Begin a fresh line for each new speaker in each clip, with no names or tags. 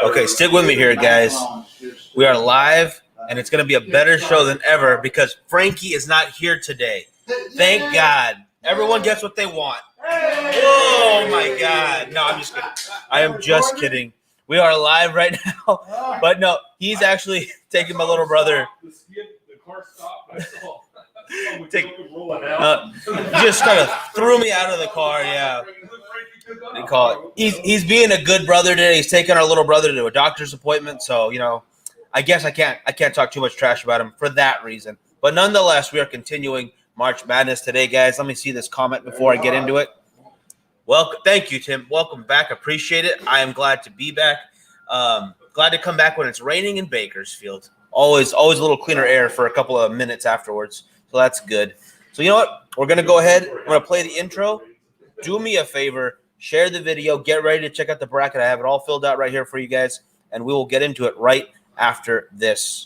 Okay, stick with me here, guys. We are live, and it's going to be a better show than ever because Frankie is not here today. Thank God. Everyone gets what they want. Oh, my God. No, I'm just kidding. I am just kidding. We are live right now, but no, he's actually taking my little brother. The car stopped. Just kind of threw me out of the car, yeah. They call it. He's being a good brother today. He's taking our little brother to a doctor's appointment, so I guess I can't talk too much trash about him for that reason. But nonetheless, we are continuing March Madness today, guys. Let me see this comment before I get into it. Welcome, thank you, Tim. Welcome back. Appreciate it. I am glad to be back. Glad to come back when it's raining in Bakersfield. Always a little cleaner air for a couple of minutes afterwards. So that's good. So you know what? We're gonna go ahead. We're gonna play the intro. Do me a favor. Share the video. Get ready to check out the bracket. I have it all filled out right here for you guys, and we will get into it right after this.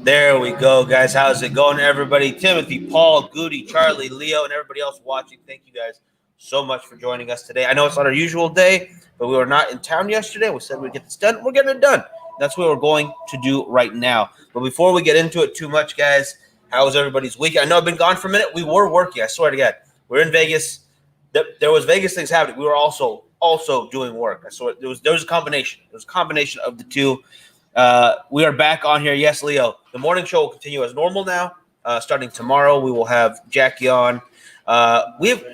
There we go, guys. How's it going, everybody? Timothy, Paul, Goody, Charlie, Leo, and everybody else watching. Thank you guys so much for joining us today. I know it's not our usual day, but we were not in town yesterday. We said we'd get this done. We're getting it done. That's what we're going to do right now. But before we get into it too much, guys, how was everybody's weekend? I know I've been gone for a minute. We were working. I swear to God. We're in Vegas. There was Vegas things happening. We were also doing work. I swear there was a combination. There was a combination of the two. We are back on here. Yes, Leo. The morning show will continue as normal now. Starting tomorrow, we will have Jackie on. We have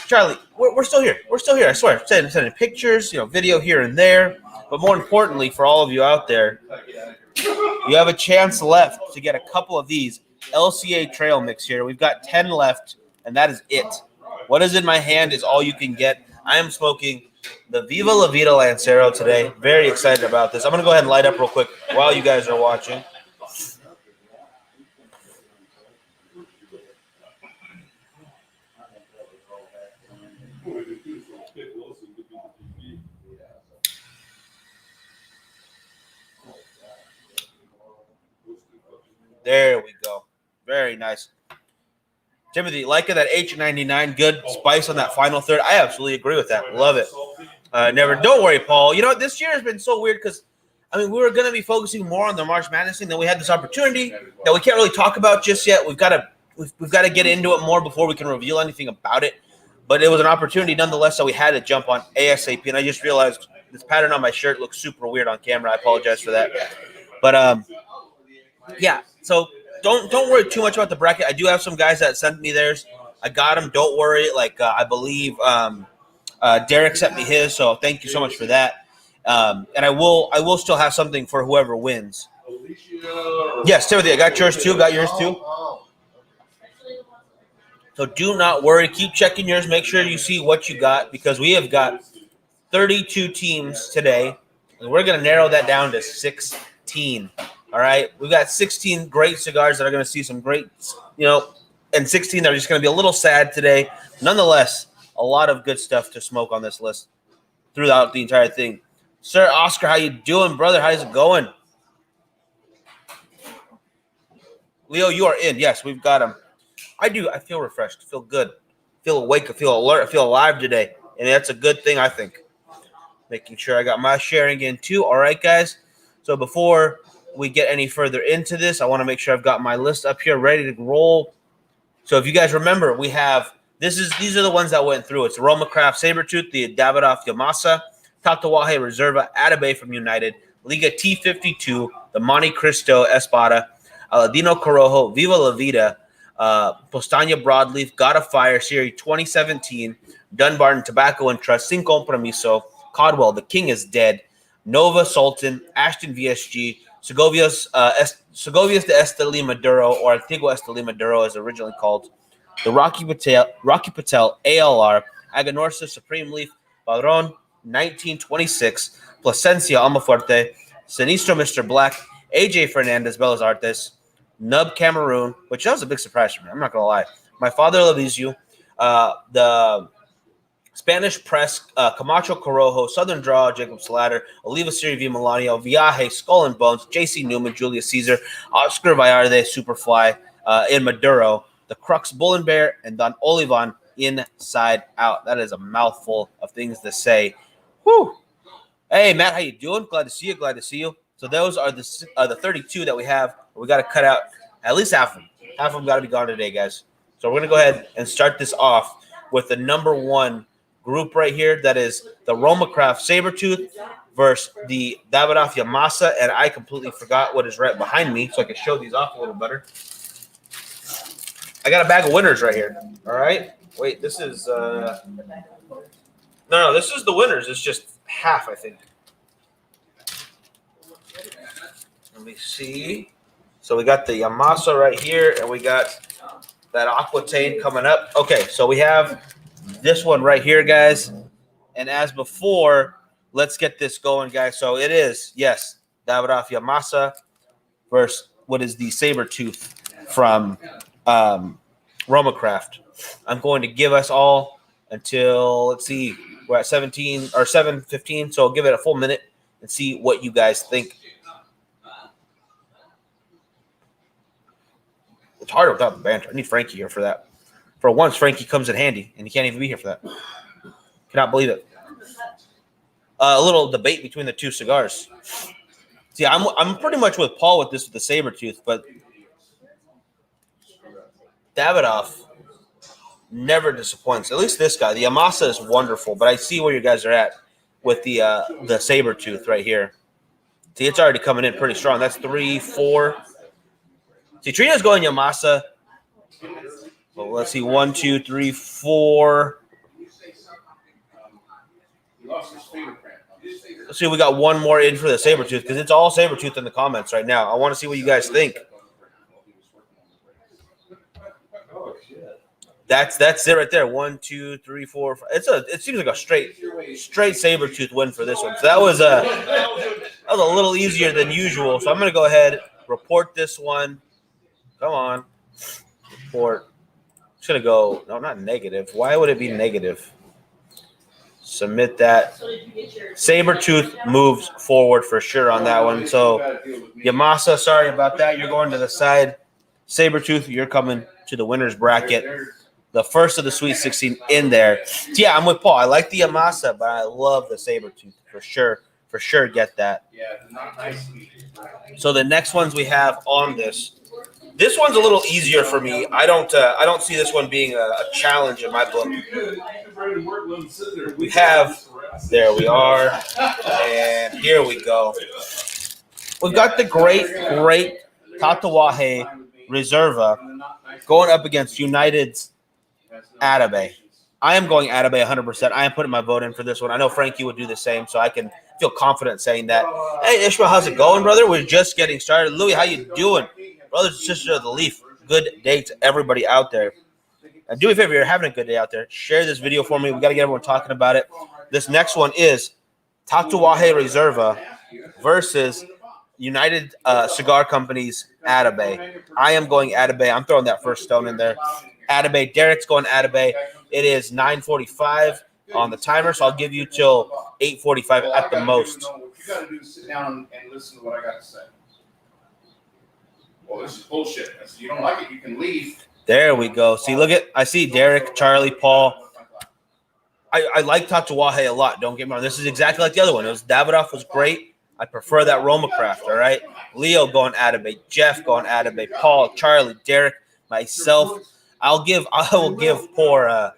Charlie. We're still here. We're still here. I swear. Sending pictures, video here and there. But more importantly, for all of you out there, you have a chance left to get a couple of these LCA trail mix here. We've got 10 left, and that is it. What is in my hand is all you can get. I am smoking the Viva La Vida Lancero today. Very excited about this. I'm going to go ahead and light up real quick while you guys are watching. There we go. Very nice. Timothy, like that H99, good spice on that final third. I absolutely agree with that. Love it. Don't worry, Paul. This year has been so weird because, we were going to be focusing more on the March Madness thing. Then we had this opportunity that we can't really talk about just yet. We've got to get into it more before we can reveal anything about it. But it was an opportunity nonetheless, so we had to jump on ASAP. And I just realized this pattern on my shirt looks super weird on camera. I apologize for that. But, yeah, so don't worry too much about the bracket. I do have some guys that sent me theirs. I got them. Don't worry. I believe Derek sent me his, so thank you so much for that. And I will still have something for whoever wins. Yes, Timothy, I got yours too. Got yours too. So do not worry. Keep checking yours. Make sure you see what you got because we have got 32 teams today, and we're going to narrow that down to 16. All right, we've got 16 great cigars that are going to see some great, and 16 that are just going to be a little sad today. Nonetheless, a lot of good stuff to smoke on this list throughout the entire thing. Sir Oscar, how you doing, brother? How's it going? Leo, you are in. Yes, we've got him. I do. I feel refreshed. Feel good. feel awake, I feel alert, I feel alive today. And that's a good thing, I think. Making sure I got my sharing in too. All right, guys. So before we get any further into this, I want to make sure I've got my list up here ready to roll. So if you guys remember, we have these are the ones that went through. It's Roma Craft Sabertooth, the Davidoff Yamasa, Tatawahe Reserva Atabey from United, Liga T52, the Monte Cristo Espada, Aladino Corojo, Viva La Vida, Postania Broadleaf, God of Fire, Series 2017, Dunbarton Tobacco and Trust, Sin Compromiso, Codwell, The King is Dead, Nova Sultan, Ashton VSG, Segovias de Esteli Maduro, or Antigua Esteli Maduro as originally called, the Rocky Patel ALR, Aganorsa Supreme Leaf, Padron 1926, Plasencia Almafuerte, Sinistro Mr. Black, AJ Fernandez Bellas Artes, Nub Cameroon, which that was a big surprise for me. I'm not going to lie. My Father Loves You, the Spanish Press, Camacho Corojo, Southern Draw, Jacob Slatter, Oliva Siri V. Melanio, Viaje, Skull and Bones, J.C. Newman, Julius Caesar, Oscar Vallarde, Superfly, in Maduro, the Crux Bull and Bear, and Don Olivan Inside Out. That is a mouthful of things to say. Whew. Hey, Matt, how you doing? Glad to see you. Glad to see you. So those are the 32 that we have. We got to cut out at least half of them. Half of them got to be gone today, guys. So we're going to go ahead and start this off with the number one group right here. That is the Roma Craft Sabertooth versus the Davidoff Yamasa. And I completely forgot what is right behind me, so I can show these off a little better. I got a bag of winners right here. All right. Wait, this is no, this is the winners. It's just half, I think. Let me see. So we got the Yamasa right here, and we got that Aquitaine coming up. Okay, so we have this one right here, guys. And as before, let's get this going, guys. So it is, yes, Davidoff Yamasa versus what is the Sabertooth from Roma Craft. I'm going to give us all until, let's see, we're at 17 or 7:15, so I'll give it a full minute and see what you guys think. It's hard without the banter. I need Frankie here for that. For once, Frankie comes in handy, and he can't even be here for that. Cannot believe it. A little debate between the two cigars. See, I'm pretty much with Paul with this with the Sabertooth, but Davidoff never disappoints. At least this guy. The Yamasa is wonderful, but I see where you guys are at with the Sabertooth right here. See, it's already coming in pretty strong. That's 3, 4. See, Trina's going Yamasa. Well, let's see, 1, 2, 3, 4. Let's see, we got one more in for the Sabertooth because it's all Sabertooth in the comments right now. I want to see what you guys think. That's it right there. 1, 2, 3, 4. 5. It seems like a straight Sabertooth win for this one. So that was a little easier than usual. So I'm gonna go ahead, report this one. Come on. Report. It's gonna go, no, not negative. Why would it be negative? Submit that. Sabertooth moves forward for sure on that one. So Yamasa, sorry about that. You're going to the side. Sabertooth, you're coming to the winner's bracket. The first of the Sweet 16 in there. So yeah, I'm with Paul. I like the Yamasa, but I love the Sabertooth for sure. For sure, get that. So the next ones we have on this. This one's a little easier for me. I don't see this one being a challenge in my book. We have, there we are, and here we go. We've got the great Tatawahe Reserva going up against United's Atabey. I am going Atabey 100%. I am putting my vote in for this one. I know Frankie would do the same, so I can feel confident saying that. Hey, Ishmael, how's it going, brother? We're just getting started. Louis, how you doing? Brothers and sisters of the Leaf, good day to everybody out there. And do me a favor, you're having a good day out there. Share this video for me. We got to get everyone talking about it. This next one is Tatawahe Reserva versus United Cigar Company's Atabey. I am going Atabey. I'm throwing that first stone in there. Atabey. Derek's going Atabey. It is 9:45 on the timer, so I'll give you till 8:45 at the most.
What you got to do is sit down and listen to what I got to say. Well, this is bullshit. You don't like it, you can leave.
There we go. See, I see Derek, Charlie, Paul. I like Tatuaje a lot. Don't get me wrong. This is exactly like the other one. Davidoff was great. I prefer that Roma Craft, all right? Leo going Atabey, Jeff going Atabey, Paul, Charlie, Derek, myself. I will give poor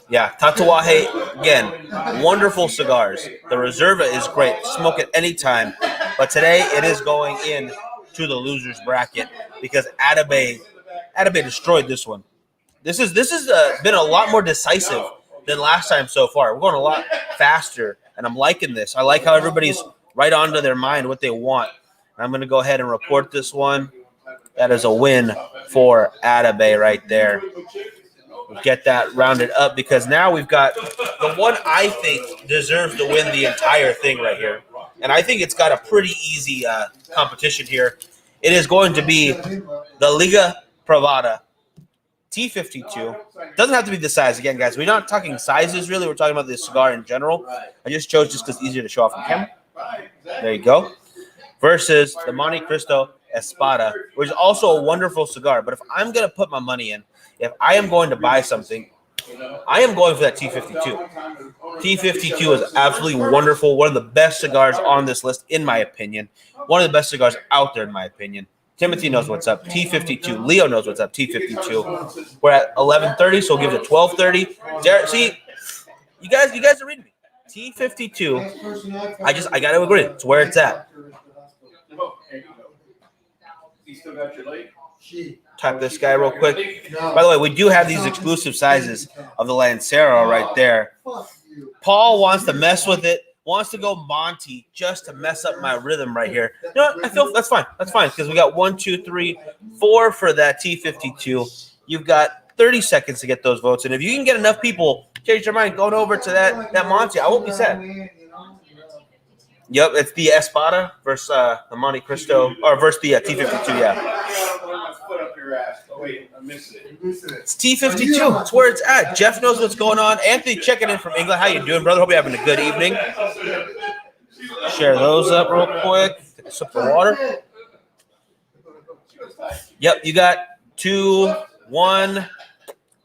Tatuaje, again, wonderful cigars. The Reserva is great. Smoke it anytime. But today it is going in to the losers bracket because Atabey destroyed this one. This is been a lot more decisive than last time so far. We're going a lot faster, and I'm liking this. I like how everybody's right onto their mind what they want. I'm going to go ahead and report this one. That is a win for Atabey right there. We'll get that rounded up because now we've got the one I think deserves to win the entire thing right here. And I think it's got a pretty easy competition here. It is going to be the Liga Privada T52. Doesn't have to be the size. Again, guys, we're not talking sizes really. We're talking about the cigar in general. I just chose just because it's easier to show off on camera. There you go. Versus the Monte Cristo Espada, which is also a wonderful cigar. But if I'm going to put my money in, if I am going to buy something, I am going for that T52. T52 is absolutely wonderful. One of the best cigars on this list, in my opinion. One of the best cigars out there, in my opinion. Timothy knows what's up. T52. Leo knows what's up. T52. We're at 11:30, so we'll give it a 12:30. Derek, see, you guys are reading me. T52. I got to agree. It's where it's at. Type this guy real quick. By the way, we do have these exclusive sizes of the Lancero right there. Paul wants to mess with it. Wants to go Monty just to mess up my rhythm right here. You know what? I feel that's fine. That's fine because we got 1, 2, 3, 4 for that T52. You've got 30 seconds to get those votes, and if you can get enough people change their mind going over to that Monty, I won't be sad. Yep, it's the Espada versus the Monte Cristo, or versus the T52. Yeah. It's T52. It's where it's at. Jeff knows what's going on. Anthony checking in from England. How you doing, brother? Hope you're having a good evening. Share those up real quick. Take a sip of water. Yep, you got 2, 1,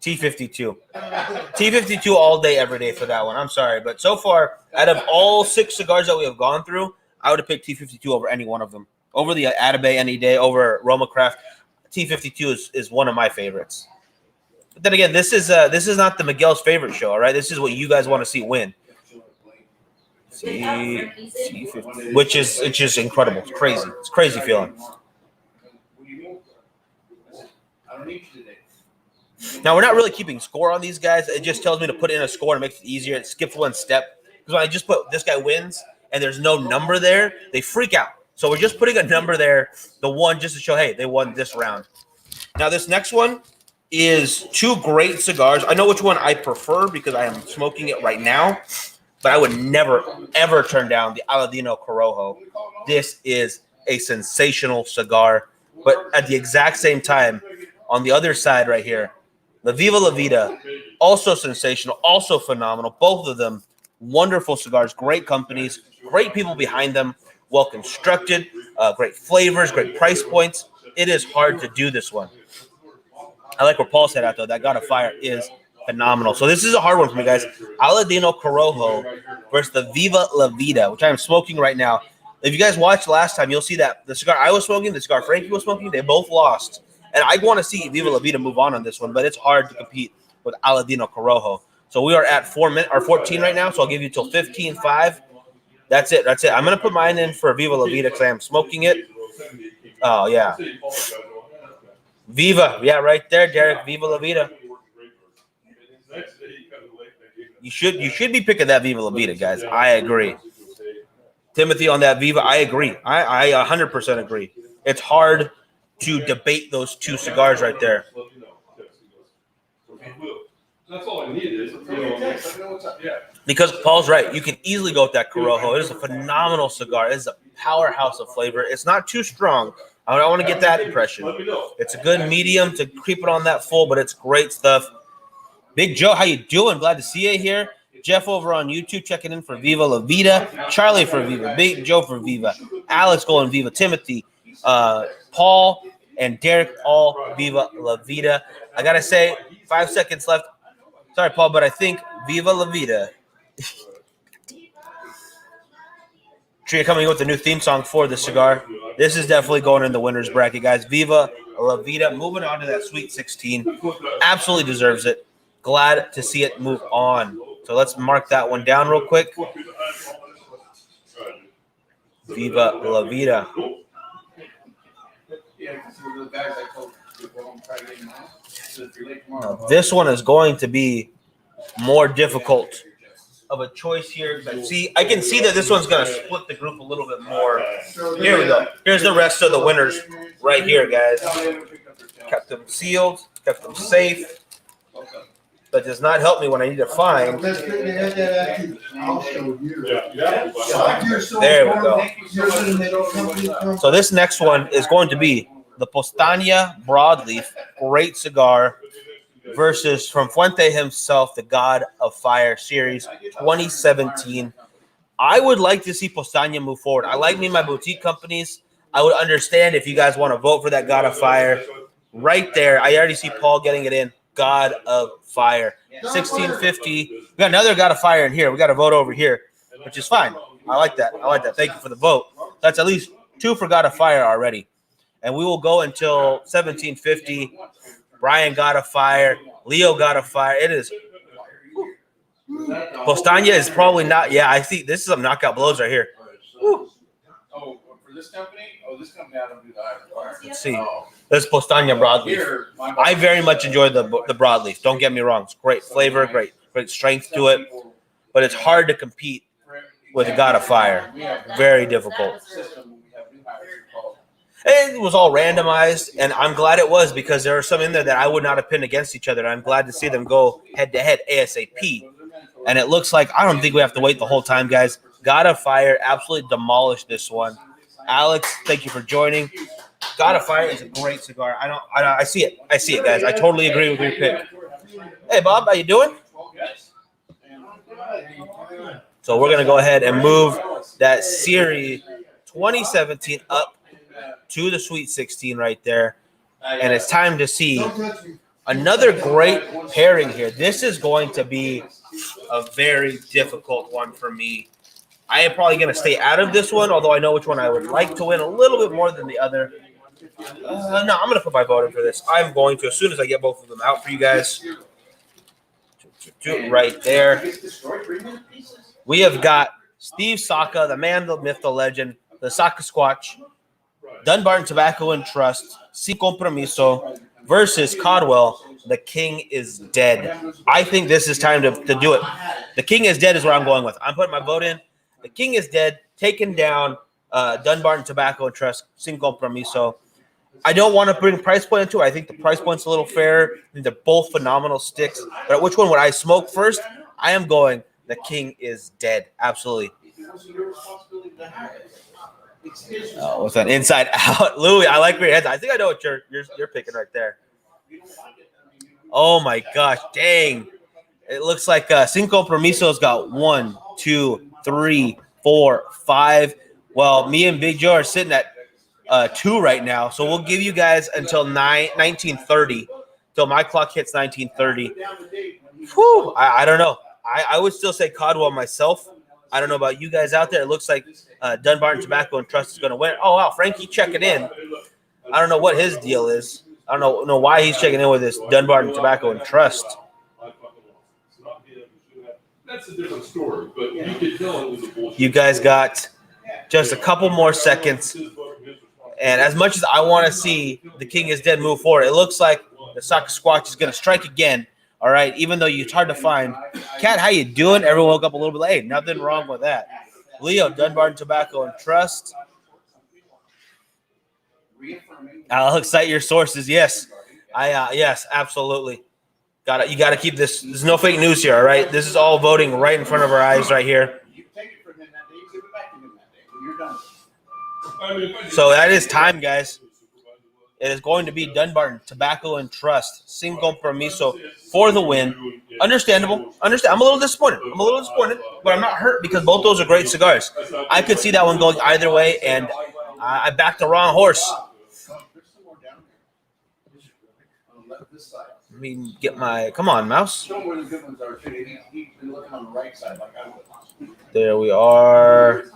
T52. T52 all day, every day for that one. I'm sorry, but so far, out of all 6 cigars that we have gone through, I would have picked T52 over any one of them. Over the Atabey any day, over Roma Craft. T52 is one of my favorites. But then again, this is not the Miguel's favorite show, all right? This is what you guys want to see win. T50, which is it's just incredible. It's crazy. It's crazy feeling. Now, we're not really keeping score on these guys. It just tells me to put in a score and make it easier. It skips one step. Because when I just put this guy wins and there's no number there, they freak out. So we're just putting a number there, the 1, just to show, hey, they won this round. Now, this next one is 2 great cigars. I know which one I prefer because I am smoking it right now, but I would never, ever turn down the Aladino Corojo. This is a sensational cigar, but at the exact same time, on the other side right here, La Viva La Vida, also sensational, also phenomenal. Both of them, wonderful cigars, great companies, great people behind them. Well constructed, great flavors, great price points. It is hard to do this one. I like where Paul said out though. That God of Fire is phenomenal. So this is a hard one for me, guys. Aladino Corojo versus the Viva La Vida, which I am smoking right now. If you guys watched last time, you'll see that the cigar I was smoking, the cigar Frankie was smoking, they both lost. And I want to see Viva La Vida move on this one, but it's hard to compete with Aladino Corojo. So we are at 14 right now, so I'll give you till 15-5. That's it. I'm going to put mine in for Viva La Vida because I am smoking it. Oh, yeah. Viva. Yeah, right there, Derek. Viva La Vida. You should be picking that Viva La Vida, guys. I agree. Timothy on that Viva, I agree. I 100% agree. It's hard to debate those 2 cigars right there.
That's all I need is,
Because Paul's right. You can easily go with that Corojo. It is a phenomenal cigar. It is a powerhouse of flavor. It's not too strong. I don't want to get that impression. It's a good medium to creep it on that full, but it's great stuff. Big Joe, how you doing? Glad to see you here. Jeff over on YouTube checking in for Viva La Vida. Charlie for Viva. Big Joe for Viva. Alex going Viva. Timothy. Paul and Derek Paul, Viva La Vida. I got to say, 5 seconds left. Sorry, Paul, but I think Viva La Vida. Tria coming with the new theme song for the cigar. This is definitely going in the winner's bracket, guys. Viva La Vida. Moving on to that Sweet 16. Absolutely deserves it. Glad to see it move on. So let's mark that one down real quick. Viva La Vida. Now, this one is going to be more difficult of a choice here. I can see that this one's going to split the group a little bit more. Here we go. Here's the rest of the winners right here, guys. Kept them sealed, kept them safe. That does not help me when I need to find. There we go. So this next one is going to be the Postania Broadleaf, great cigar, versus from Fuente himself, the God of Fire Series 2017. I would like to see Postania move forward. I like me and my boutique companies. I would understand if you guys want to vote for that God of Fire. Right there, I already see Paul getting it in. God of Fire. 1650. We got another God of Fire in here. We got a vote over here, which is fine. I like that. I like that. Thank you for the vote. That's at least 2 for God of Fire already. And we will go until 1750. Brian God of Fire. Leo God of Fire. It is. Postania is probably not. Yeah, I see. This is some knockout blows right here. Woo.
Oh, for this company? Oh, this company, I don't do the fire.
Let's see. This Postania Broadleaf. I very much enjoy the Broadleaf. Don't get me wrong. It's great flavor, great strength to it. But it's hard to compete with the God of Fire. Very difficult. It was all randomized, and I'm glad it was because there are some in there that I would not have pinned against each other. I'm glad to see them go head-to-head ASAP. And it looks like I don't think we have to wait the whole time, guys. God of Fire absolutely demolished this one. Alex, thank you for joining. God of Fire is a great cigar. I see it. I see it, guys. I totally agree with your pick. Hey, Bob, how you doing? So we're gonna go ahead and move that Series 2017 up to the Sweet 16 right there, and it's time to see another great pairing here. This is going to be a very difficult one for me. I am probably going to stay out of this one, although I know which one I would like to win a little bit more than the other. No, I'm going to put my vote in for this. I'm going to, as soon as I get both of them out for you guys. Right there. We have got Steve Saka, the man, the myth, the legend, the Saka Squatch, Dunbarton Tobacco and Trust, Sin Compromiso, versus Codwell, the King is Dead. I think this is time to do it. The King is Dead is where I'm going with. I'm putting my vote in. The King is Dead, taking down Dunbarton Tobacco and Trust, Sin Compromiso. I don't want to bring price point into it. I think the price point's a little fair. I think they're both phenomenal sticks. But which one would I smoke first? I am going The King is Dead. Absolutely. Oh, with an inside out. Louis, I like where your head's. I think I know what you're picking right there. Oh my gosh, dang. It looks like Sin Compromiso's got 1, 2, 3, 4, 5. Well, me and Big Joe are sitting at 2 right now. So we'll give you guys until 1930. Till my clock hits 1930. Whew, I don't know. I would still say Codwell myself. I don't know about you guys out there. It looks like Dunbarton Tobacco and Trust is going to win. Oh, wow. Frankie checking in. I don't know what his deal is. I don't know why he's checking in with this Dunbarton Tobacco and Trust.
That's a different story, but you could tell it was a bullshit.
You guys got just a couple more seconds. And as much as I want to see The King is Dead move forward, it looks like the Soccer Squatch is going to strike again. All right, even though it's hard to find. Kat, how you doing? Everyone woke up a little bit late. Nothing wrong with that. Leo, Dunbarton Tobacco and Trust. I'll excite your sources. Yes, yes, absolutely. You got to keep this. There's no fake news here. All right, this is all voting right in front of our eyes right here. So that is time, guys. It is going to be Dunbarton Tobacco and Trust, Sin Compromiso for the win. Understandable. I'm a little disappointed. But I'm not hurt because both those are great cigars. I could see that one going either way, and I backed the wrong horse.
There's some more down there. On the left, this side.
Let me get my. Come on, mouse.
Show him where the good ones are too. He's been looking on the right side like I would.
There we are.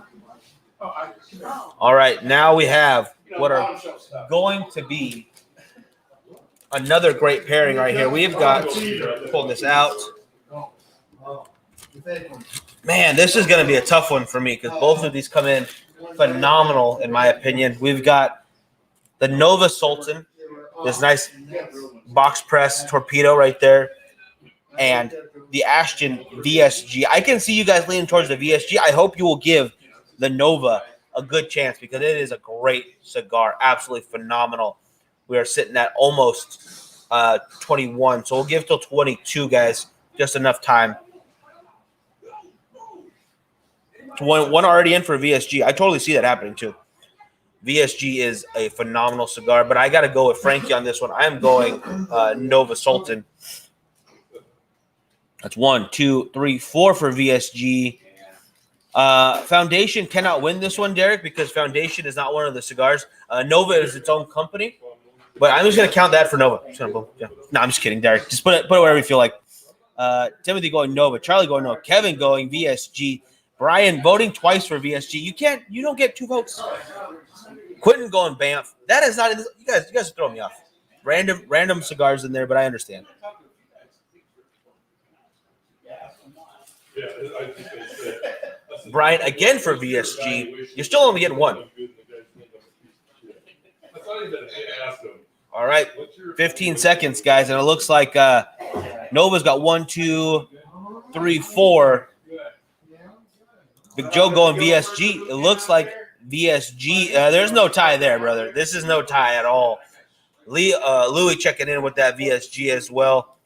All right, now we have what are going to be another great pairing right here. We've got, pull this out. Man, this is going to be a tough one for me because both of these come in phenomenal, in my opinion. We've got the Nova Sultan, this nice box press torpedo right there, and the Ashton VSG. I can see you guys leaning towards the VSG. I hope you will give the Nova a good chance because it is a great cigar, absolutely phenomenal. We are sitting at almost 21, so we'll give till 22, guys, just enough time. One already in for VSG. I totally see that happening too. VSG is a phenomenal cigar, but I got to go with Frankie on this one. I am going Nova Sultan. That's 1, 2, 3, 4 for VSG. Foundation cannot win this one, Derek, because Foundation is not one of the cigars. Nova is its own company, but I'm just going to count that for Nova. Yeah. No, I'm just kidding, Derek. Just put it wherever you feel like. Timothy going Nova. Charlie going Nova. Kevin going VSG. Brian voting twice for VSG. You don't get 2 votes. Quentin going Banff. That is not. You guys throw me off. Random cigars in there, but I understand. Brian again for VSG. You're still only getting 1. All right, 15 seconds, guys, and it looks like Nova's got 1, 2, 3, 4. Big Joe going VSG. It looks like VSG. There's no tie there, brother. This is no tie at all. Louis checking in with that VSG as well.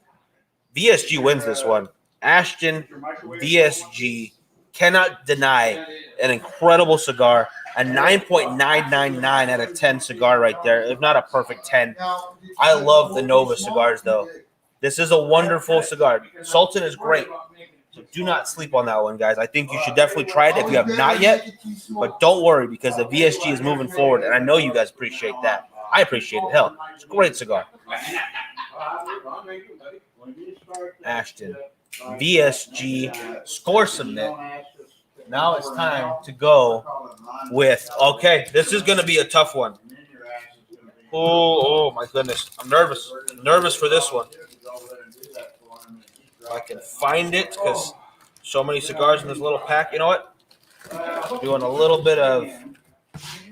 VSG wins this one. Ashton VSG cannot deny an incredible cigar. A 9.999 out of 10 cigar right there. If not a perfect 10. I love the Nova cigars, though. This is a wonderful cigar. Sultan is great. So do not sleep on that one, guys. I think you should definitely try it if you have not yet. But don't worry because the VSG is moving forward, and I know you guys appreciate that. I appreciate it. Hell, it's a great cigar. Ashton, VSG, score submit. Now it's time to go with, okay, this is going to be a tough one. Oh, my goodness. I'm nervous. I'm nervous for this one. If I can find it, because so many cigars in this little pack. You know what? Doing a little bit of,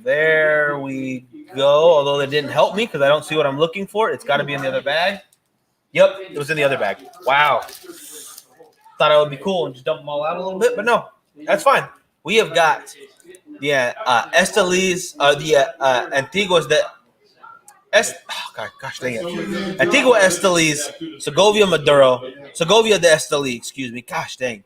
there we go. Although that didn't help me because I don't see what I'm looking for. It's got to be in the other bag. Yep, it was in the other bag. Wow. Thought I would be cool and just dump them all out a little bit, but no, that's fine. We have got the Esteliz, the Antiguas de gosh dang it. Antigua Esteliz, Segovia de Esteli, excuse me. Gosh dang.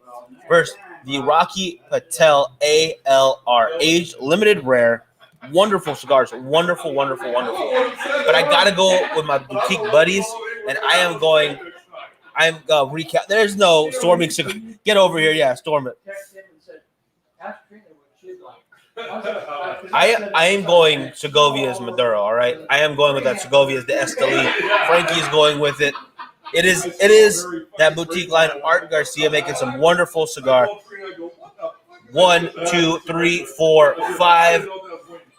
First, the Rocky Patel ALR, aged limited rare. Wonderful cigars. Wonderful. But I got to go with my boutique buddies, and I'm recap. There's no storming cigar. Get over here. Yeah, storm it. I am going Segovia's Maduro, all right? I am going with that Segovia's de Esteli. Frankie is going with it. It is that boutique line, Art Garcia, making some wonderful cigar. 1, 2, 3, 4, 5,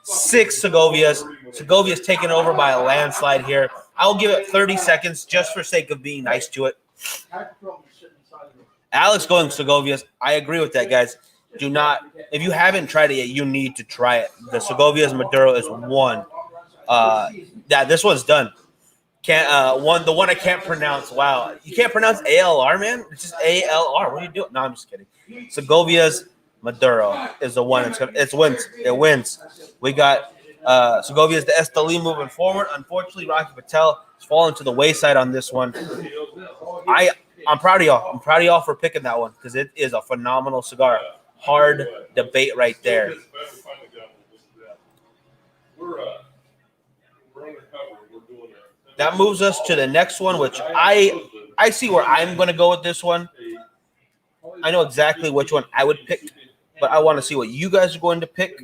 6 Segovias. Segovia's taken over by a landslide here. I'll give it 30 seconds just for sake of being nice to it. Alex going Segovias. I agree with that, guys. Do not, if you haven't tried it yet, you need to try it. The Segovia's Maduro is one. This one's done. The one I can't pronounce. Wow, you can't pronounce ALR, man. It's just ALR. What are you doing? No, I'm just kidding. Segovia's Maduro is the one. It wins. We got Segovia's de Esteli moving forward. Unfortunately, Rocky Patel has fallen to the wayside on this one. I'm proud of y'all. I'm proud of y'all for picking that one because it is a phenomenal cigar. Hard debate right there. That moves us to the next one, which I see where I'm going to go with this one. I know exactly which one I would pick, but I want to see what you guys are going to pick.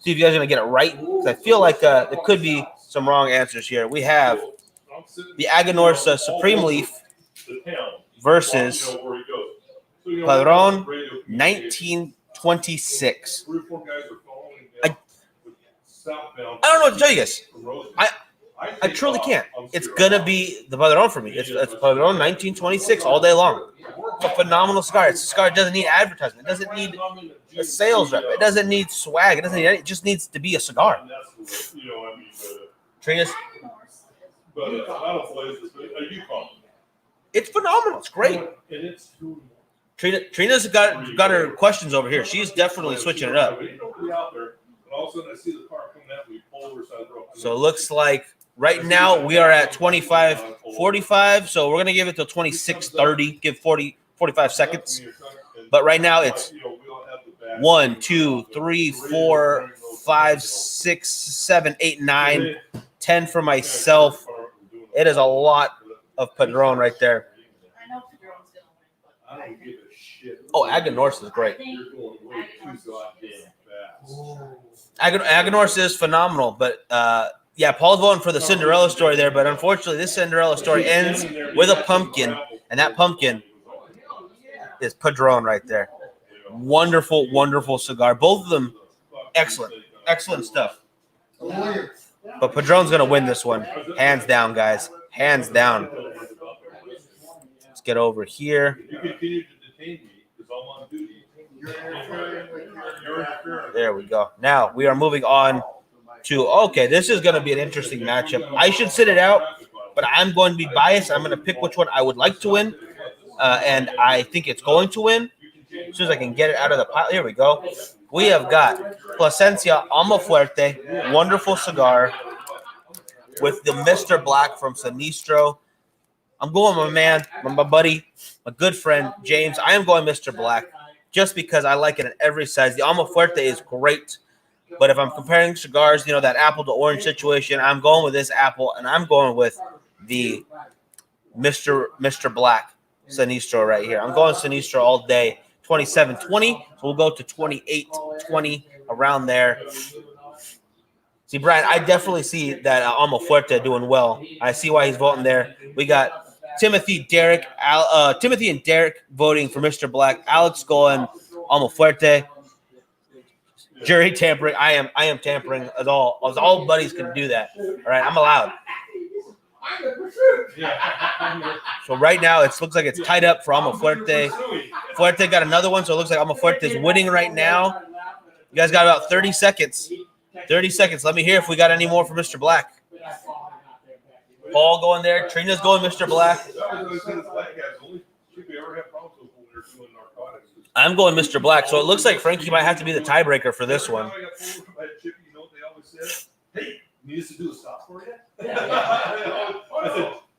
See if you guys are gonna get it right. Because I feel like there could be some wrong answers here. We have the Aganorsa Supreme Leaf versus Padron 1926. I don't know what to tell you guys. I truly can't. It's gonna be the Padron for me. It's Padron 1926 all day long. It's a phenomenal cigar. It's a cigar that doesn't need advertisement. It doesn't need a sales rep. It doesn't need swag. It doesn't need anything. It just needs to be a cigar. Trina's. It's phenomenal. It's great. Trina's got her questions over here. She's definitely switching it up. So it looks like right now we are at 25:45. So we're gonna give it till 26:30. Give 45 seconds. But right now it's 1, 2, 3, 4, 5, 6, 7, 8, 9, 10 for myself. It is a lot of Padron right there. Oh, Aganorsa is great. Aganorsa is phenomenal, but yeah, Paul's voting for the Cinderella story there, but unfortunately, this Cinderella story ends with a pumpkin, and that pumpkin is Padron right there. Wonderful, wonderful cigar. Both of them, excellent stuff. But Padron's gonna win this one, hands down, guys, hands down. Let's get over here. There we go. Now we are moving on to, okay, this is going to be an interesting matchup. I should sit it out, but I'm going to be biased. I'm going to pick which one I would like to win, and I think it's going to win. As soon as I can get it out of the pile. Here we go. We have got Plasencia Almafuerte, wonderful cigar, with the Mr. Black from Sinistro. I'm going with my man, my buddy, my good friend, James. I am going Mr. Black just because I like it in every size. The Almafuerte is great, but if I'm comparing cigars, you know, that apple to orange situation, I'm going with this apple, and I'm going with the Mr. Black Sinistro right here. I'm going Sinistro all day. 27.20, so we'll go to 28.20 around there. See, Brian, I definitely see that Almafuerte doing well. I see why he's voting there. We got Timothy and Derek voting for Mr. Black. Alex going Almafuerte. Jury tampering. I am tampering as all buddies can do that. All right, I'm allowed. So right now it looks like it's tied up for Almafuerte. Fuerte got another one, so it looks like Almafuerte is winning right now. You guys got about 30 seconds. 30 seconds. Let me hear if we got any more for Mr. Black. Paul going there. Trina's going Mr. Black. I'm going Mr. Black. So it looks like Frankie might have to be the tiebreaker for this one.
Hey, need us to do a stop for you?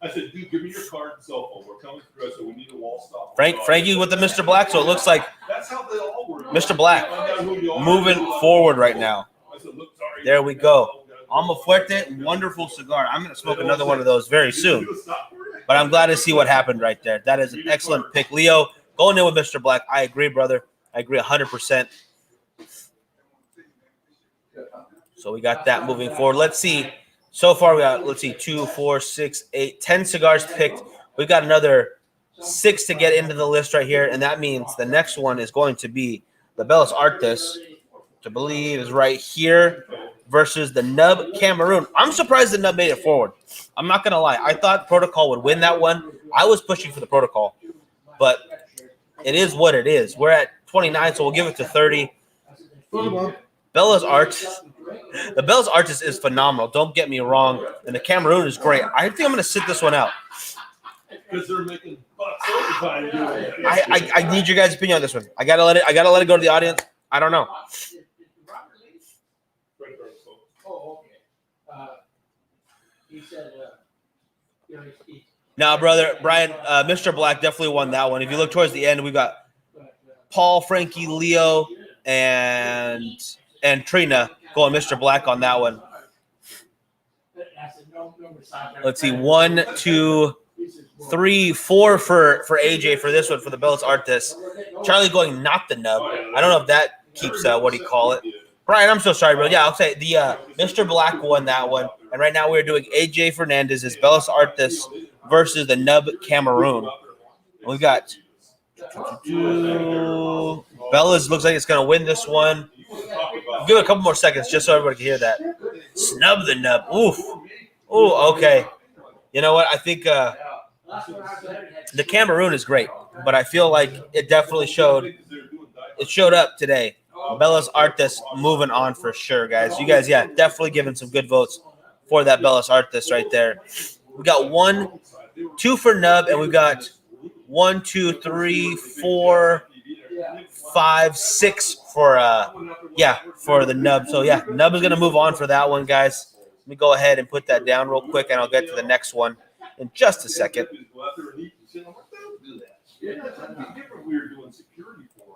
I said, dude, give me your card and cell phone. We're coming through. I said, we need a wall stop.
Frankie with the Mr. Black. So it looks like
that's how they all work.
Mr. Black moving forward right now. There we go. Almafuerte, wonderful cigar. I'm going to smoke another one of those very soon. But I'm glad to see what happened right there. That is an excellent pick. Leo, going in with Mr. Black. I agree, brother. I agree 100%. So we got that moving forward. Let's see. So far, we got, 2, 4, 6, 8, 10 cigars picked. We've got another 6 to get into the list right here. And that means the next one is going to be the Bellas Artes, which I believe is right here, versus the Nub Cameroon. I'm surprised the Nub made it forward. I'm not going to lie. I thought Protocol would win that one. I was pushing for the Protocol. But it is what it is. We're at 29, so we'll give it to 30. Bellas Artes. The Bellas Artes is phenomenal. Don't get me wrong. And the Cameroon is great. I think I'm going to sit this one out.
Because they're making bucks overtime.
I need your guys' opinion on this one. I gotta let it go to the audience. I don't know. Now, brother Brian, Mr. Black definitely won that one. If you look towards the end, we've got Paul, Frankie, Leo, and Trina going Mr. Black on that one. Let's see, 1, 2, 3, 4 for AJ for this one for the Bellas Artes. Charlie going not the Nub. I don't know if that keeps what do you call it? Brian, I'm so sorry, bro. Yeah, I'll say the Mr. Black won that one, and right now we're doing AJ Fernandez's Belis Arthas versus the Nub Cameroon. We've got Belis looks like it's gonna win this one. Give it a couple more seconds just so everybody can hear that. Snub the Nub. Oof. Ooh, okay. You know what? I think the Cameroon is great, but I feel like it definitely showed. It showed up today. Belis Arthas moving on for sure, guys. You guys, yeah, definitely giving some good votes for that Belis Arthas right there. We got 1, 2 for Nub, and we've got 1, 2, 3, 4, 5, 6 for for the Nub. So yeah, Nub is gonna move on for that one, guys. Let me go ahead and put that down real quick, and I'll get to the next one in just a second.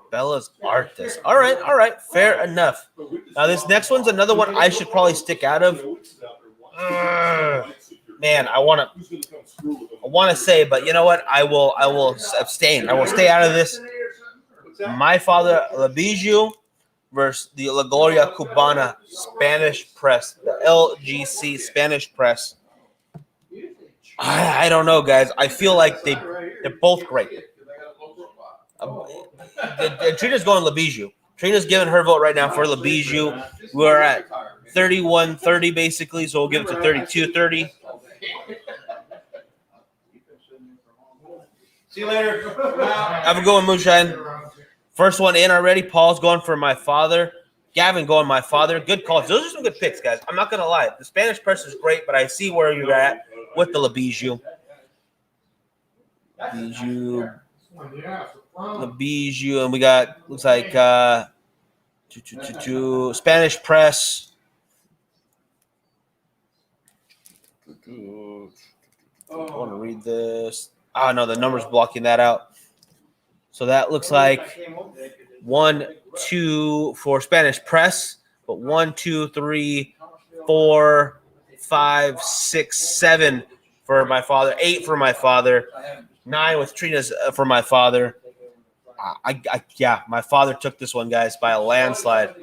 Belis Arthas. All right, fair enough. Now this next one's another one I should probably stick out of. Man, I want to say, but you know what? I will abstain. I will stay out of this. My Father La Bijou versus the La Gloria Cubana Spanish Press, the LGC Spanish Press. I don't know, guys. I feel like they're both great. Trina's going La Bijou. Trina's giving her vote right now for La Bijou. We're at 31-30 basically, so we'll give it to 32-30.
See you later.
Have a good one, Moonshine. First one in already. Paul's going for My Father. Gavin going My Father. Good calls. Those are some good picks, guys. I'm not going to lie. The Spanish press is great, but I see where you're at with the La Bijou. The Bijou, and we got, looks like, Spanish press. I want to read this. Oh, no, the number's blocking that out. So that looks like 1, 2 for Spanish press, but 1, 2, 3, 4, 5, 6, 7 for My Father, 8 for My Father, 9 with Trina's for My Father. My Father took this one, guys, by a landslide.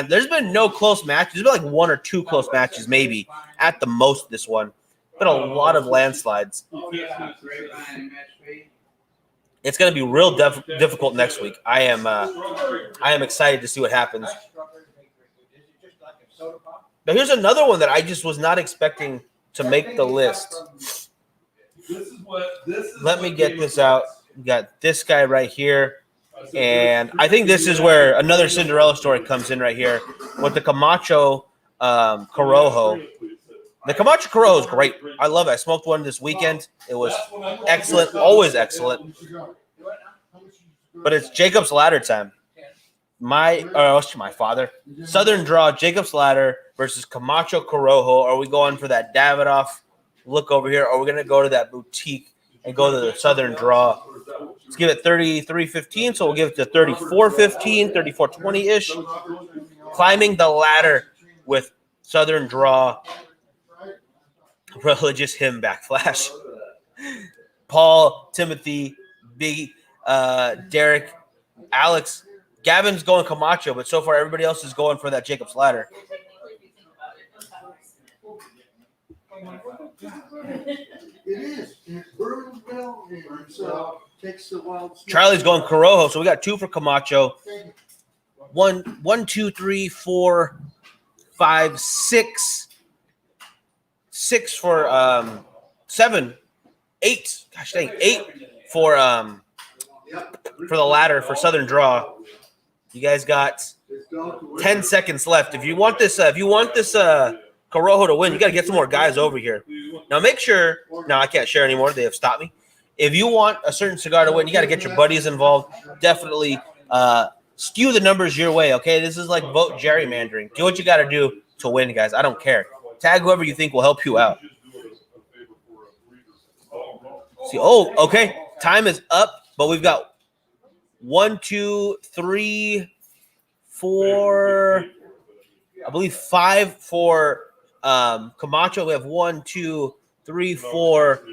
There's been no close matches. There's been like 1 or 2 close matches, maybe at the most. This one, been a lot of landslides. It's going to be real difficult next week. I am excited to see what happens. But here's another one that I just was not expecting to make the list. Let me get this out. We got this guy right here. And I think this is where another Cinderella story comes in right here with the Camacho Corojo. The Camacho Corojo is great. I love it. I smoked one this weekend. It was excellent, always excellent. But it's Jacob's Ladder time. My Father. Southern Draw, Jacob's Ladder versus Camacho Corojo. Are we going for that Davidoff look over here? Or are we going to go to that boutique and go to the Southern Draw? Let's give it 33.15, so we'll give it to 34.15, 34.20-ish. Climbing the ladder with Southern Draw. Religious hymn backflash. Paul, Timothy, Big, Derek, Alex. Gavin's going Camacho, but so far everybody else is going for that Jacob's Ladder.
It is. It burns well. Takes a while.
Charlie's going Corojo, so we got 2 for Camacho. 1, 2, 3, 4, 5, 6. 6 for 7, 8. Gosh dang, 8 for the ladder for Southern Draw. You guys got 10 seconds left. If you want this, Corojo to win, you got to get some more guys over here. Now make sure. No, I can't share anymore. They have stopped me. If you want a certain cigar to win, you got to get your buddies involved. Definitely skew the numbers your way. Okay, this is like vote gerrymandering. Do what you got to do to win, guys. I don't care. Tag whoever you think will help you out. See, okay. Time is up, but we've got 1, 2, 3, 4, I believe 5 for Camacho. We have 1, 2, 3, 4,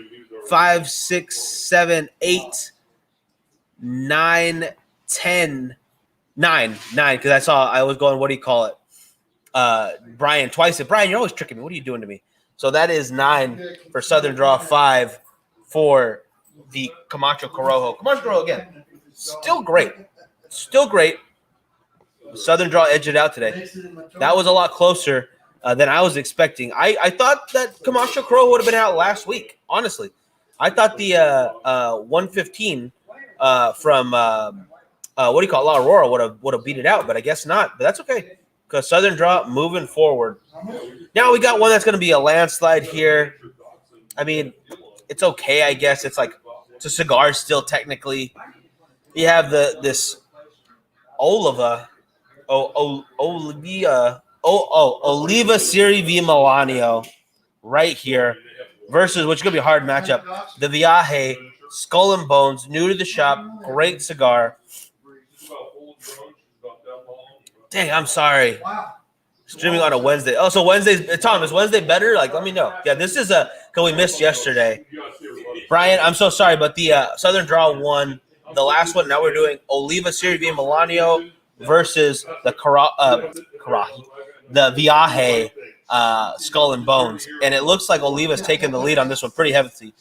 5, 6, 7, 8, 9, 10, 9, because I was going, what do you call it? Brian twice. Brian, you're always tricking me. What are you doing to me? So that is 9 for Southern Draw, 5 for the Camacho Corojo. Camacho Corojo, again, still great. Still great. Southern Draw edged it out today. That was a lot closer than I was expecting. I thought that Camacho Corojo would have been out last week, honestly. I thought the 115 from what do you call it, La Aurora would have beat it out, but I guess not. But that's okay because Southern Draw moving forward. Now we got one that's going to be a landslide here. I mean, it's okay, I guess. It's a cigar still technically. You have this Oliva Oliva Siri v Milanio right here versus, which is going to be a hard matchup, the Viaje Skull and Bones, new to the shop, great cigar. Dang, I'm sorry. Streaming on a Wednesday. Oh, so Wednesdays. Tom, is Wednesday better? Let me know. Yeah, this is because we missed yesterday. Brian, I'm so sorry, but the Southern Draw won the last one. Now we're doing Oliva Siri v Milanio versus the the Viaje Skull and Bones. And it looks like Oliva's taking the lead on this one pretty heavily.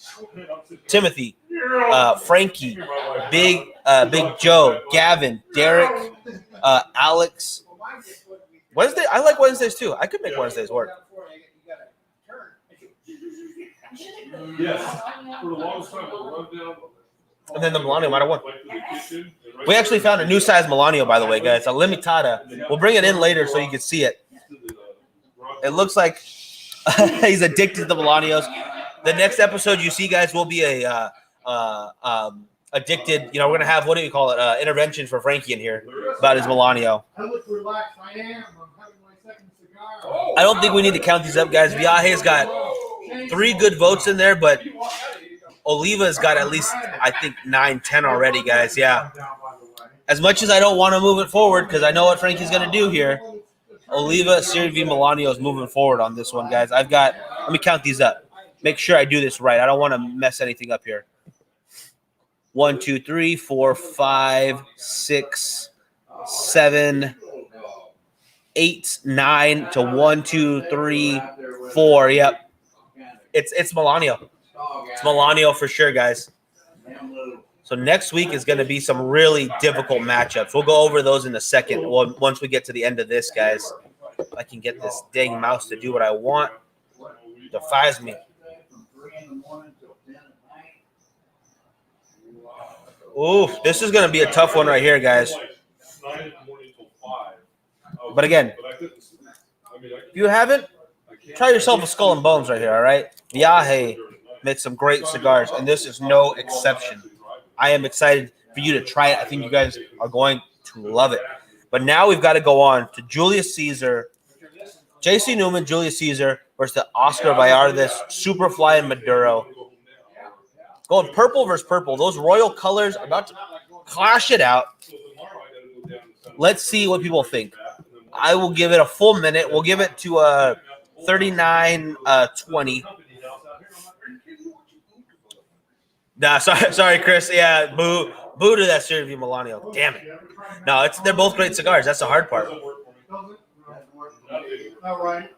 Timothy, Frankie, Big Joe, Gavin, Derek, Alex. Wednesday, I like Wednesdays too. I could make Wednesdays work.
Yes. For the longest time, the rundown.
And then the Milano might have won. We actually found a new size Milano, by the way, guys. A limitada. We'll bring it in later so you can see it. It looks like he's addicted to the Milanos. The next episode you see, guys, will be a addicted. We're gonna have, what do you call it? Intervention for Frankie in here about his Milano.
I look relaxed. I am. I'm having my second cigar.
I don't think we need to count these up, guys. Viaje's got 3 good votes in there, but Oliva's got at least, I think, 9, 10 already, guys. Yeah. As much as I don't want to move it forward because I know what Frankie's going to do here, Oliva Siri v Milanio is moving forward on this one, guys. Let me count these up. Make sure I do this right. I don't want to mess anything up here. 1, 2, 3, 4, 5, 6, 7, 8, 9 to 1, 2, 3, 4. Yep. It's Milanio. It's Milanio for sure, guys. So next week is going to be some really difficult matchups. We'll go over those in a second once we get to the end of this, guys. If I can get this dang mouse to do what I want. Defies me. Ooh, this is going to be a tough one right here, guys. But again, if you haven't, try yourself a Skull and Bones right here, all right? Viaje made some great cigars, and this is no exception. I am excited for you to try it. I think you guys are going to love it. But now we've got to go on to Julius Caesar, J.C. Newman, Julius Caesar versus the Oscar Vallardes, Superfly, and Maduro. Going purple versus purple. Those royal colors are about to clash it out. Let's see what people think. I will give it a full minute. We'll give it to 39-20. Nah, sorry, Chris. Yeah, boo to that Siri v Milanio. Damn it. No, they're both great cigars. That's the hard part.
All right.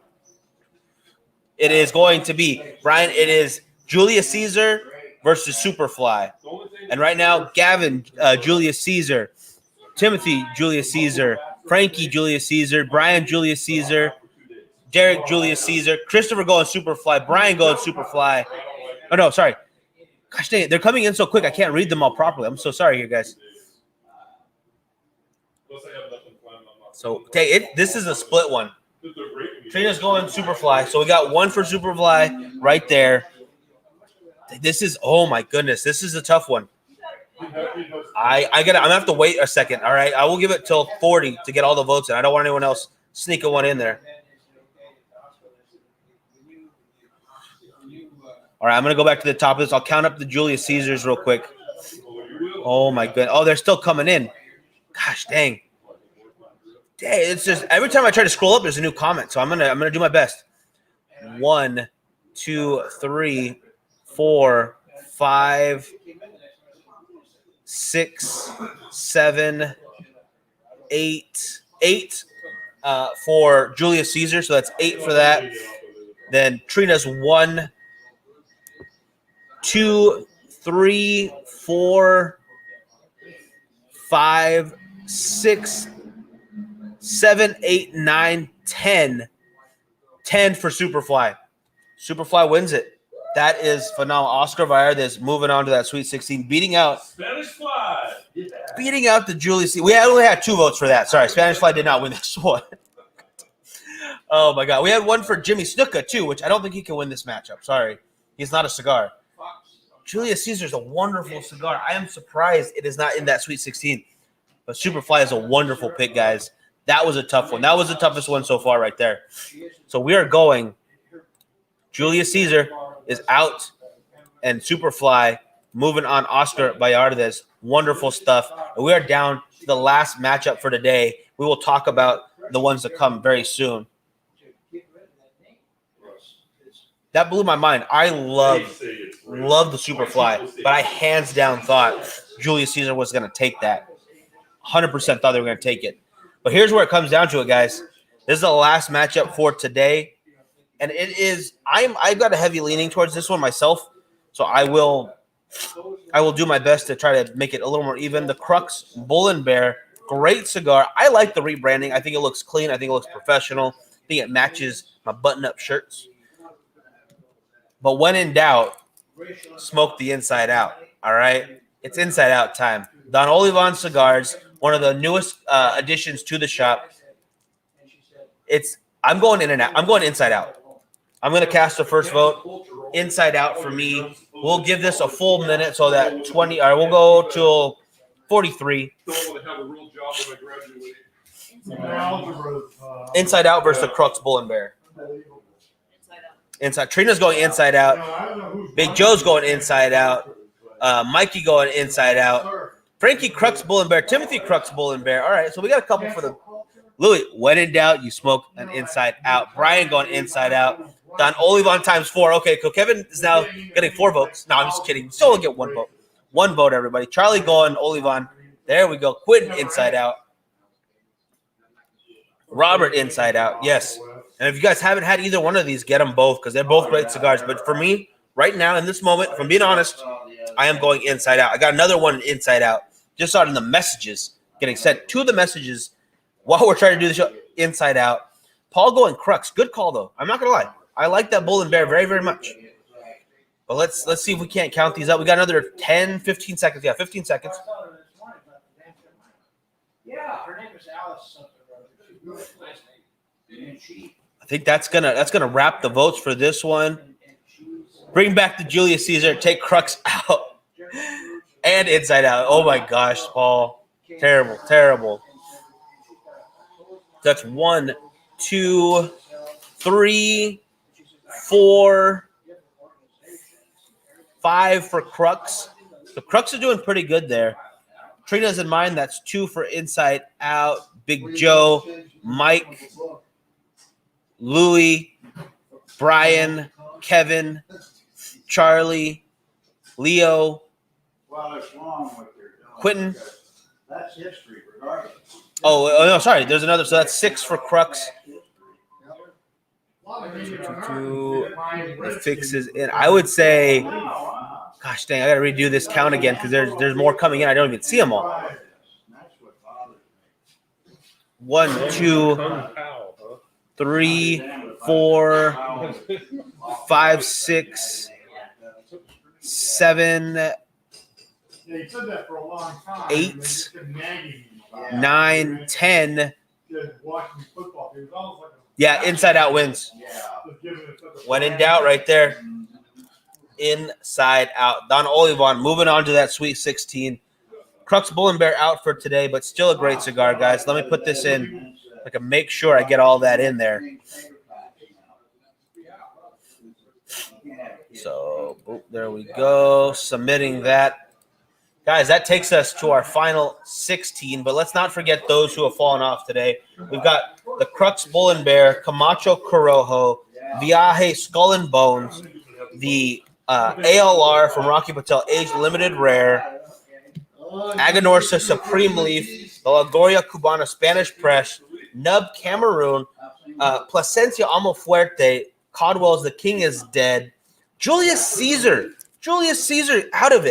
It is going to be, Brian, it is Julius Caesar versus Superfly. And right now, Gavin, Julius Caesar, Timothy, Julius Caesar, Frankie, Julius Caesar, Brian, Julius Caesar, Derek, Julius Caesar, Christopher going Superfly, Brian going Superfly. Oh, no, sorry. Gosh dang it, they're coming in so quick, I can't read them all properly. I'm so sorry here, guys. So, okay, this is a split one. Trina's going Superfly. So we got one for Superfly right there. This is, oh my goodness, this is a tough one. I'm gonna have to wait a second. All right, I will give it till 40 to get all the votes in. I don't want anyone else sneaking one in there. All right, I'm gonna go back to the top of this. I'll count up the Julius Caesars real quick. Oh my goodness. Oh, they're still coming in. Gosh dang. Dang, it's just every time I try to scroll up, there's a new comment. So I'm gonna do my best. 1, 2, 3, 4, 5, 6, 7, 8. for Julius Caesar, so that's 8 for that. Then Trina's 1, 2, 3, 4, 5, 6, 7, 8, 9, 10. 10 for Superfly. Superfly wins it. That is phenomenal. Oscar Vallarez moving on to that Sweet 16, beating out the Julius. We only had 2 votes for that. Sorry, Spanish Fly did not win this one. Oh my God, we had one for Jimmy Snuka too, which I don't think he can win this matchup. Sorry, he's not a cigar. Julius Caesar is a wonderful cigar. I am surprised it is not in that Sweet 16. But Superfly is a wonderful pick, guys. That was a tough one. That was the toughest one so far right there. So we are going. Julius Caesar is out, and Superfly moving on Oscar Vallarez. Wonderful stuff. And we are down to the last matchup for today. We will talk about the ones that come very soon. That blew my mind. I love the Superfly, but I hands down thought Julius Caesar was going to take that. 100% thought they were going to take it. But here's where it comes down to it, guys. This is the last matchup for today. And it is I've got a heavy leaning towards this one myself. So I will do my best to try to make it a little more even. The Crux Bull and Bear, great cigar. I like the rebranding. I think it looks clean. I think it looks professional. I think it matches my button-up shirts. But when in doubt, smoke the inside out. All right? It's inside out time. Don Olivan Cigars, one of the newest additions to the shop. I'm going in and out. I'm going inside out. I'm going to cast the first vote. Inside out for me. We'll give this a full minute so that 20. All right, we'll go till 43. Inside out versus the Crux Bull and Bear. Inside. Trina's going inside out. Big Joe's going inside out. Mikey going inside out. Frankie Crux Bull and Bear. Timothy Crux Bull and Bear. All right, so we got a couple for the Louis. When in doubt, you smoke an inside out. Brian going inside out. Don Olivan times 4. Okay, so Kevin is now getting 4 votes. No, I'm just kidding. Still get 1 vote. 1 vote, everybody. Charlie going Olivan. There we go. Quentin inside out. Robert inside out. Yes. And if you guys haven't had either one of these, get them both because they're both great cigars. But for me, right now, in this moment, if I'm being honest, I am going inside out. I got another one inside out. Just starting the messages, getting sent to the messages while we're trying to do the show inside out. Paul going Crux. Good call, though. I'm not going to lie. I like that Bull and Bear very, very much. But let's see if we can't count these up. We got another 10, 15 seconds. Yeah, 15 seconds.
Yeah, her name is Alice.
I think that's gonna wrap the votes for this one. Bring back the Julius Caesar. Take Crux out and inside out. Oh my gosh, Paul, terrible, terrible. That's 1, 2, 3, 4, 5 for Crux. So Crux is doing pretty good there. Trina's in mine. That's 2 for inside out. Big Joe, Mike, Louis, Brian, Kevin, Charlie, Leo, Quentin.
That's history, regardless.
Oh no, sorry. There's another. So that's 6 for Crux. 2 fixes in. I would say, gosh dang, I got to redo this count again because there's more coming in. I don't even see them all. 1, 2, 3, 4, 5, 6, 7, 8, 9, 10. Yeah, inside out wins. When in doubt, right there. Inside out. Don Olivan moving on to that Sweet 16. Crux Bull and Bear out for today, but still a great cigar, guys. Let me put this in. I can make sure I get all that in there. So, boop, there we go. Submitting that. Guys, that takes us to our final 16, but let's not forget those who have fallen off today. We've got the Crux Bull and Bear, Camacho Corojo, Viaje Skull and Bones, the ALR from Rocky Patel, Aged Limited Rare, Aganorsa Supreme Leaf, the La Gloria Cubana Spanish Press, Nub Cameroon, Placencia Almafuerte, Codwell's The King is Dead, Julius Caesar out of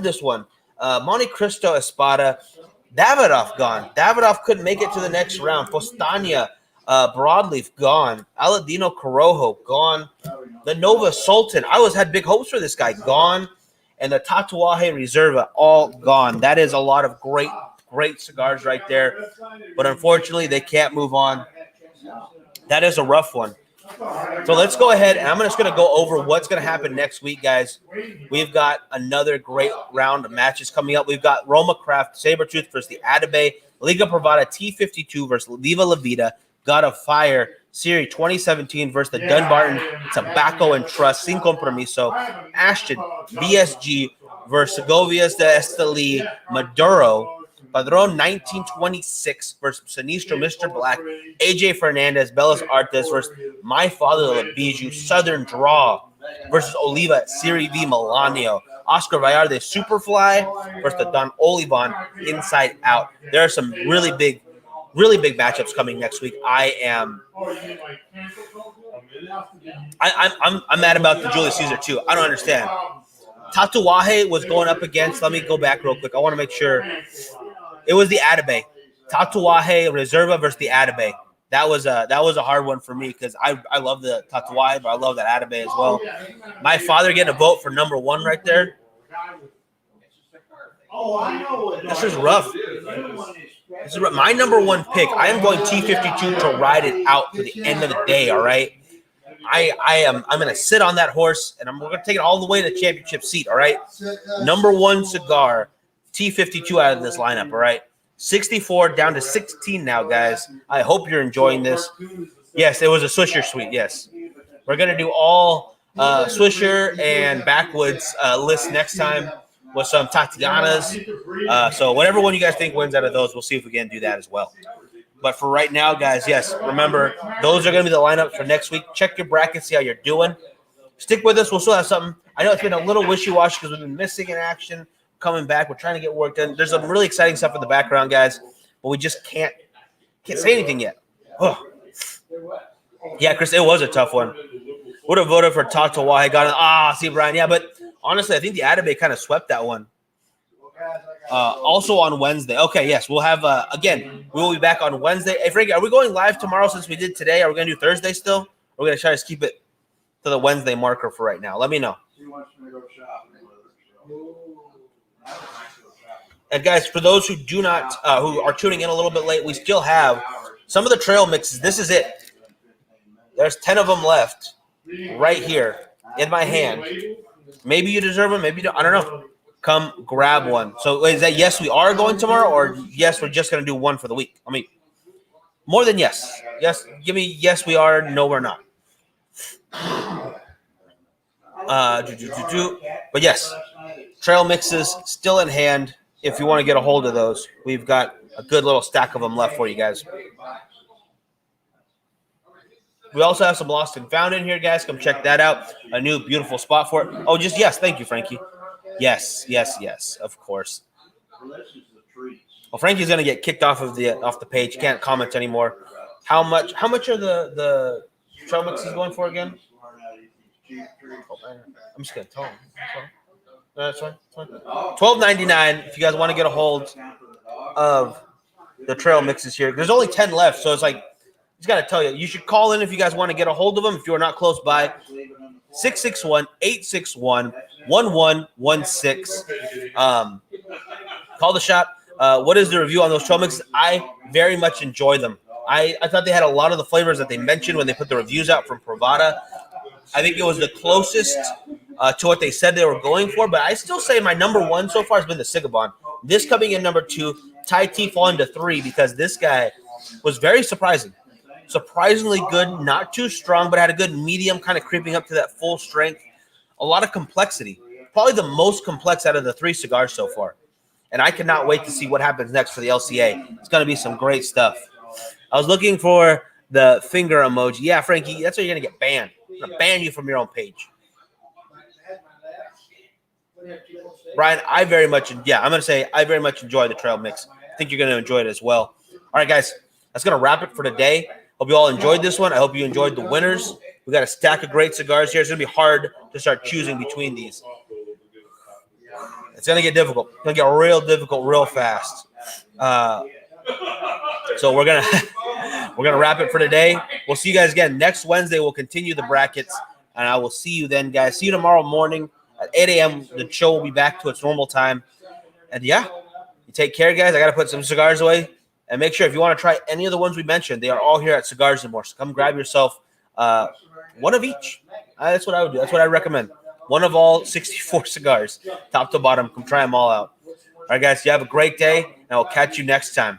this one. Monte Cristo Espada, Davidoff gone. Davidoff couldn't make it to the next round. Postania, Broadleaf gone. Aladino Corojo gone. The Nova Sultan, I had big hopes for this guy, gone. And the Tatuaje Reserva, all gone. That is a lot of great cigars right there. But unfortunately, they can't move on. That is a rough one. So let's go ahead, and I'm just going to go over what's going to happen next week, guys. We've got another great round of matches coming up. We've got Roma Craft, Sabretooth versus the Atabey, Liga Privada T52 versus Viva La Vida, God of Fire, Series 2017 versus the Dunbarton Tobacco and Trust, Sin Compromiso, Ashton, BSG versus Segovias de Esteli, Maduro, Padron 1926 versus Sinistro, Mr. Black, AJ Fernandez, Bellas Artes versus My Father La Bijou, Southern Draw versus Oliva, Siri V. Milanio, Oscar Vallarde, Superfly versus the Don Olivan, Inside Out. There are some really big matchups coming next week. I'm mad about the Julius Caesar too. I don't understand. Tatuaje was going up against. Let me go back real quick. I want to make sure. It was the Atabey. Tatuaje Reserva versus the Atabey. That was a hard one for me because I love the Tatuaje, but I love that Atabey as well. My father getting a vote for number one right there. This is rough. My number one pick. I am going T52 to ride it out to the end of the day. All right. I'm going to sit on that horse, and we're going to take it all the way to the championship seat. All right. Number one cigar, T52 out of this lineup. All right. 64 down to 16 now, guys. I hope you're enjoying this. Yes, it was a Swisher suite. Yes. We're going to do all Swisher and Backwoods list next time with some Tatianas. So whatever one you guys think wins out of those, we'll see if we can do that as well. But for right now, guys, yes, remember, those are going to be the lineups for next week. Check your bracket, see how you're doing. Stick with us. We'll still have something. I know it's been a little wishy-washy because we've been missing in action. Coming back, we're trying to get work done. There's some really exciting stuff in the background, guys, but we just can't say anything yet. Oh. Yeah, Chris, it was a tough one. Would have voted for Tatuaje. See, Brian. Yeah, but honestly, I think the Atabey kind of swept that one. Also on Wednesday. Okay, yes, we'll have again. We will be back on Wednesday. Hey, Frankie, are we going live tomorrow since we did today? Are we going to do Thursday still? We're going to try to keep it to the Wednesday marker for right now. Let me know.
She wants me to go shopping with her.
And guys, for those who do not, who are tuning in a little bit late, we still have some of the trail mixes. This is it. There's 10 of them left right here in my hand. Maybe you deserve them. Maybe you don't. I don't know. Come grab one. So is that yes, we are going tomorrow, or yes, we're just going to do one for the week? I mean, more than yes. Yes, give me yes, we are. No, we're not. But yes, trail mixes still in hand. If you want to get a hold of those, we've got a good little stack of them left for you guys. We also have some Lost and Found in here, guys. Come check that out. A new beautiful spot for it. Oh, just yes. Thank you, Frankie. Yes, of course. Well, Frankie's gonna get kicked off the page. Can't comment anymore. How much are the trail mixes going for again? I'm just gonna tell him. That's fine. $12.99 if you guys want to get a hold of the trail mixes here. There's only 10 left, so it's like he's got to tell you. You should call in if you guys want to get a hold of them. If you are not close by, 661-861-1116. Call the shop. What is the review on those trail mixes? I very much enjoy them. I thought they had a lot of the flavors that they mentioned when they put the reviews out from Privada. I think it was the closest to what they said they were going for, but I still say my number one so far has been the Sigabon. This coming in number 2, Tai T falling to 3 because this guy was very surprising. Surprisingly good, not too strong, but had a good medium, kind of creeping up to that full strength. A lot of complexity. Probably the most complex out of the 3 cigars so far. And I cannot wait to see what happens next for the LCA. It's going to be some great stuff. I was looking for the finger emoji. Yeah, Frankie, that's where you're going to get banned. I'm going to ban you from your own page. Brian, I very much enjoy the trail mix. I think you're going to enjoy it as well. All right, guys, That's going to wrap it for today. Hope you all enjoyed this one. I hope you enjoyed the winners. We got a stack of great cigars here. It's going to be hard to start choosing between these. It's going to get difficult. It's going to get real difficult real fast. So we're gonna wrap it for today. We'll see you guys again next Wednesday. We'll continue the brackets, and I will see you then, guys. See you tomorrow morning at 8 a.m. The show will be back to its normal time. And yeah, you take care, guys. I gotta put some cigars away, and make sure if you want to try any of the ones we mentioned, they are all here at Cigars and More. So come grab yourself one of each. That's what I would do. That's what I recommend. One of all 64 cigars, top to bottom. Come try them all out. All right, guys. You have a great day, and I will catch you next time.